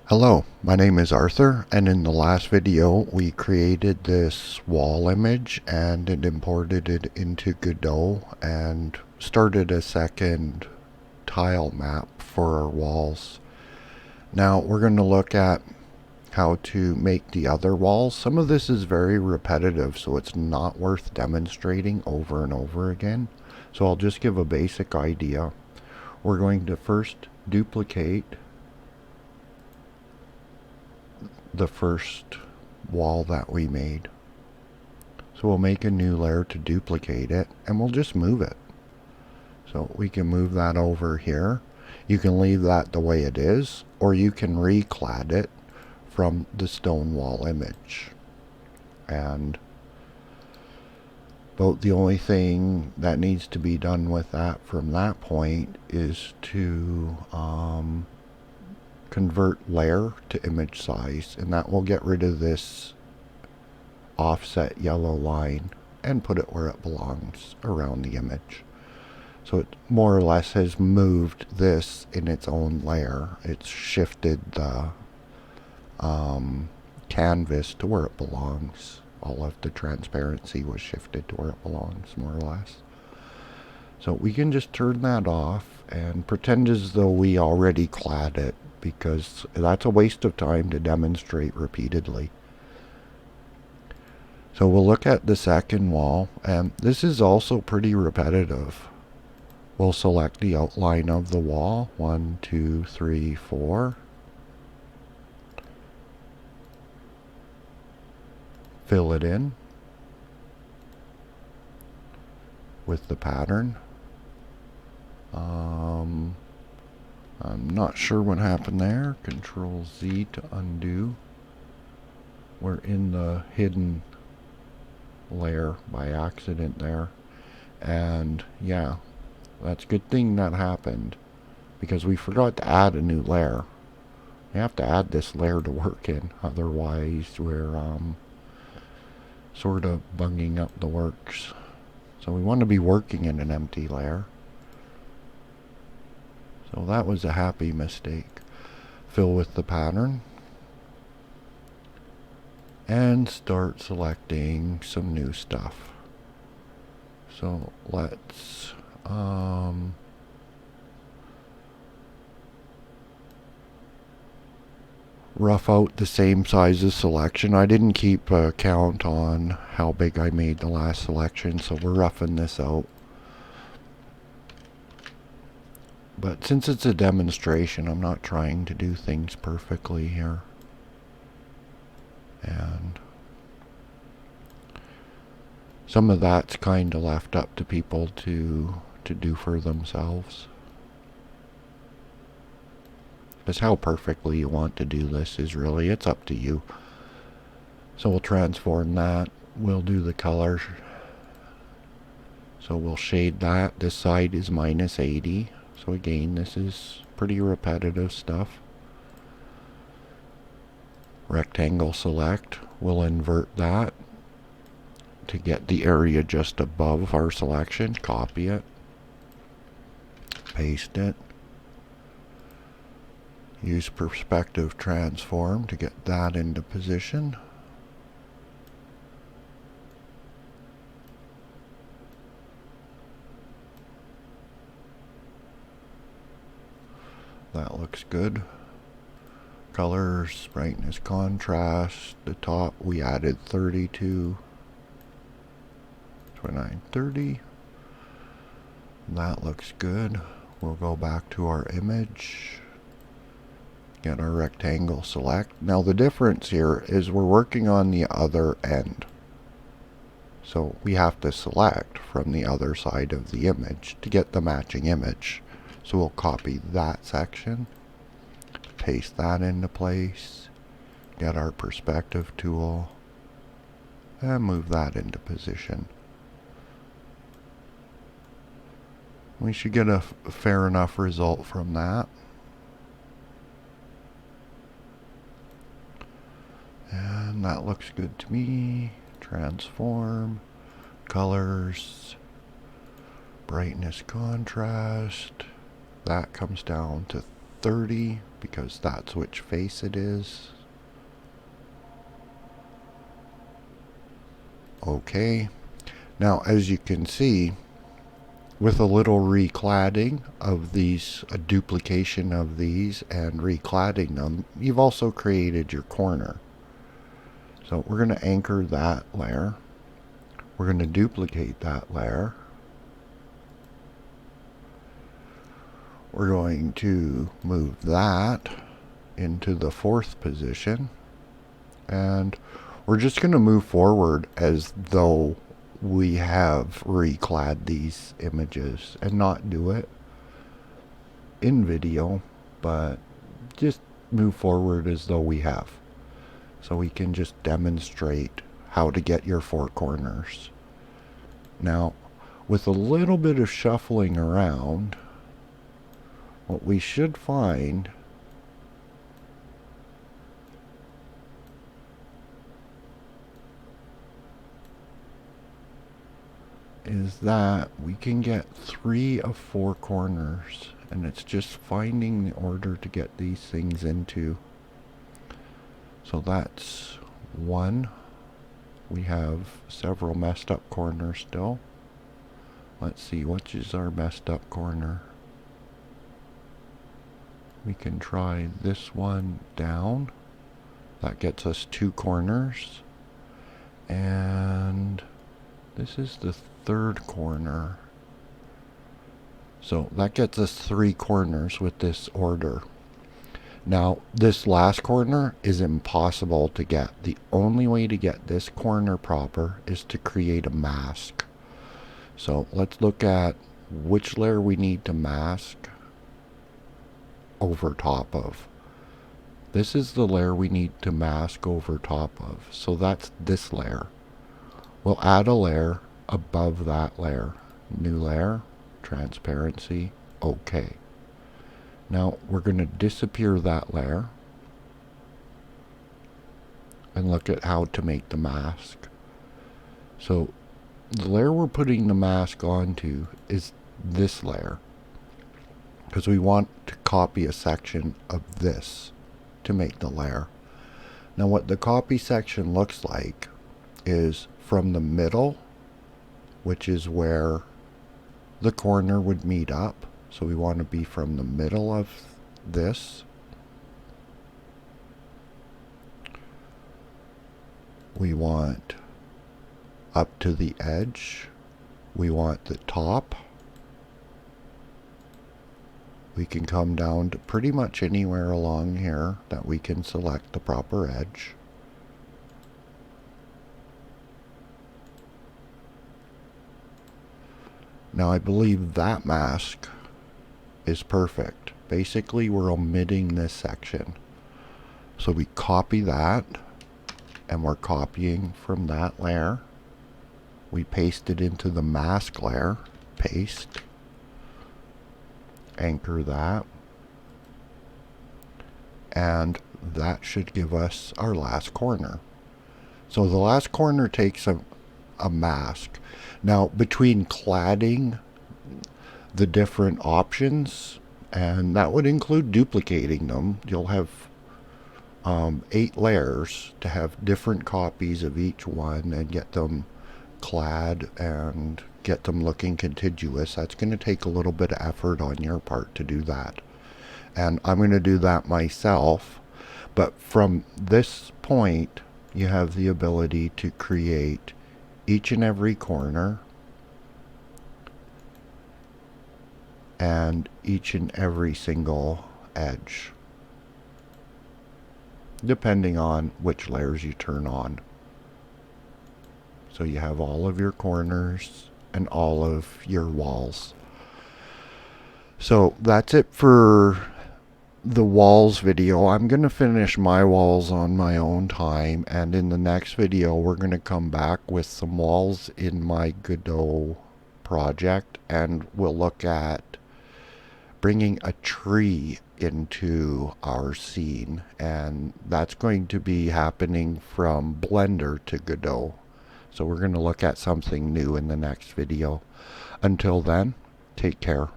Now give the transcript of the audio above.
Hello, my name is Arthur, and in the last video we created this wall image and it imported it into Godot and started a second tile map for our walls. Now we're going to look at how to make the other walls. Some of this is very repetitive, so it's not worth demonstrating over and over again. So I'll just give a basic idea. We're going to first duplicate the first wall that we made. So we'll make a new layer to duplicate it, and we'll just move it. So we can move that over here. You can leave that the way it is, or you can reclad it from the stone wall image. And but the only thing that needs to be done with that from that point is to convert layer to image size, and that will get rid of this offset yellow line and put it where it belongs around the image. So it more or less has moved this in its own layer. It's shifted the canvas to where it belongs. All of the transparency was shifted to where it belongs, more or less. So we can just turn that off and pretend as though we already clad it, because that's a waste of time to demonstrate repeatedly. So we'll look at the second wall, and this is also pretty repetitive. We'll select the outline of the wall, 1, 2, 3, 4. Fill it in with the pattern. I'm not sure what happened there. Control Z to undo. We're in the hidden layer by accident there. And yeah, that's a good thing that happened, because we forgot to add a new layer. We have to add this layer to work in, otherwise we're sort of bunging up the works. So we want to be working in an empty layer. So that was a happy mistake. Fill with the pattern and start selecting some new stuff. So let's rough out the same sizes selection. I didn't keep a count on how big I made the last selection, so we're roughing this out. But since it's a demonstration, I'm not trying to do things perfectly here. And some of that's kind of left up to people to do for themselves. Because how perfectly you want to do this is really, it's up to you. So we'll transform that. We'll do the color. So we'll shade that. This side is -80. So again, this is pretty repetitive stuff. Rectangle select. We'll invert that to get the area just above our selection. Copy it. Paste it. Use perspective transform to get that into position. That looks good. Colors, brightness, contrast. The top we added 32, 29, 30. That looks good. We'll go back to our image. Get our rectangle select. Now the difference here is we're working on the other end. So we have to select from the other side of the image to get the matching image. So we'll copy that section, paste that into place, get our perspective tool, and move that into position. We should get a fair enough result from that. And that looks good to me. Transform, colors, brightness, contrast. That comes down to 30 because that's which face it is. Okay. Now, as you can see, with a little recladding of these, a duplication of these and recladding them, you've also created your corner. So we're going to anchor that layer. We're going to duplicate that layer. We're going to move that into the 4th position. And we're just going to move forward as though we have reclad these images and not do it in video, but just move forward as though we have. So we can just demonstrate how to get your 4 corners. Now, with a little bit of shuffling around, what we should find is that we can get 3 of 4 corners, and it's just finding the order to get these things into. So that's 1. We have several messed up corners still. Let's see, which is our messed up corner? We can try this one down. That gets us 2 corners. And this is the 3rd corner. So that gets us 3 corners with this order. Now, this last corner is impossible to get. The only way to get this corner proper is to create a mask. So let's look at which layer we need to mask over top of. This is the layer we need to mask over top of. So that's this layer. We'll add a layer above that layer. New layer, transparency, OK. Now we're going to disappear that layer and look at how to make the mask. So the layer we're putting the mask onto is this layer, because we want to copy a section of this to make the layer. Now what the copy section looks like is from the middle, which is where the corner would meet up. So we want to be from the middle of this. We want up to the edge. We want the top. We can come down to pretty much anywhere along here that we can select the proper edge. Now I believe that mask is perfect. Basically we're omitting this section. So we copy that, and we're copying from that layer. We paste it into the mask layer. Paste. Anchor that. And that should give us our last corner. So the last corner takes a mask. Now between cladding the different options, and that would include duplicating them, you'll have 8 layers to have different copies of each one and get them clad and get them looking contiguous. That's going to take a little bit of effort on your part to do that, and I'm going to do that myself. But from this point you have the ability to create each and every corner and each and every single edge, depending on which layers you turn on. So you have all of your corners and all of your walls. So that's it for the walls video. I'm going to finish my walls on my own time, and in the next video we're going to come back with some walls in my Godot project, and we'll look at bringing a tree into our scene, and that's going to be happening from Blender to Godot. So we're going to look at something new in the next video. Until then, take care.